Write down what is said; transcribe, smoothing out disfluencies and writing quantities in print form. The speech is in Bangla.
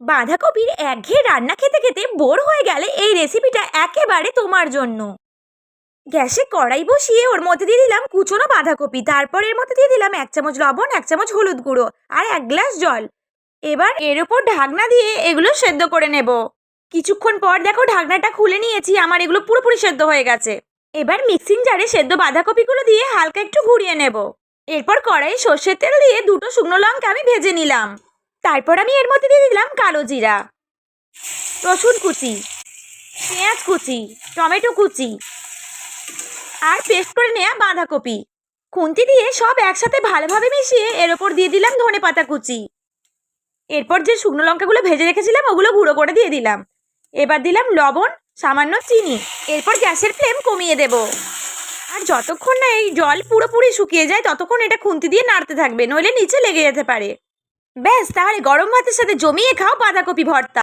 বাঁধাকপির একঘেয়ে রান্না খেতে খেতে বোর হয়ে গেলে এই রেসিপিটা একেবারে তোমার জন্য। গ্যাসে কড়াই বসিয়ে ওর মধ্যে দিয়ে দিলাম কুচনো বাঁধাকপি, তারপর এর মধ্যে দিয়ে দিলাম 1 চামচ লবণ, 1 চামচ হলুদ গুঁড়ো আর 1 গ্লাস জল। এবার এর উপর ঢাকনা দিয়ে এগুলো সেদ্ধ করে নেব। কিছুক্ষণ পর দেখো ঢাকনাটা খুলে নিয়েছি, আমার এগুলো পুরোপুরি সেদ্ধ হয়ে গেছে। এবার মিক্সিং জারে সেদ্ধ বাঁধাকপিগুলো দিয়ে হালকা একটু ঘুরিয়ে নেব। এরপর কড়াইয়ে সর্ষের তেল দিয়ে 2টো শুকনো লঙ্কা আমি ভেজে নিলাম। তারপর আমি এর মধ্যে দিয়ে দিলাম কালো জিরা, রসুন কুচি, পেঁয়াজ কুচি, টমেটো কুচি আর পেস্ট করে নেওয়া বাঁধাকপি। খুন্তি দিয়ে সব একসাথে ভালোভাবে মিশিয়ে এর ওপর দিয়ে দিলাম ধনেপাতা কুচি। এরপর যে শুকনো লঙ্কাগুলো ভেজে রেখেছিলাম ওগুলো গুঁড়ো করে দিয়ে দিলাম। এবার দিলাম লবণ, সামান্য চিনি। এরপর গ্যাসের ফ্লেম কমিয়ে দেব। আর যতক্ষণ না এই জল পুরোপুরি শুকিয়ে যায় ততক্ষণ এটা খুন্তি দিয়ে নাড়তে থাকবে, নইলে নিচে লেগে যেতে পারে। ব্যাস, তাহলে গরম ভাতের সাথে জমিয়ে খাও বাঁধাকপি ভর্তা।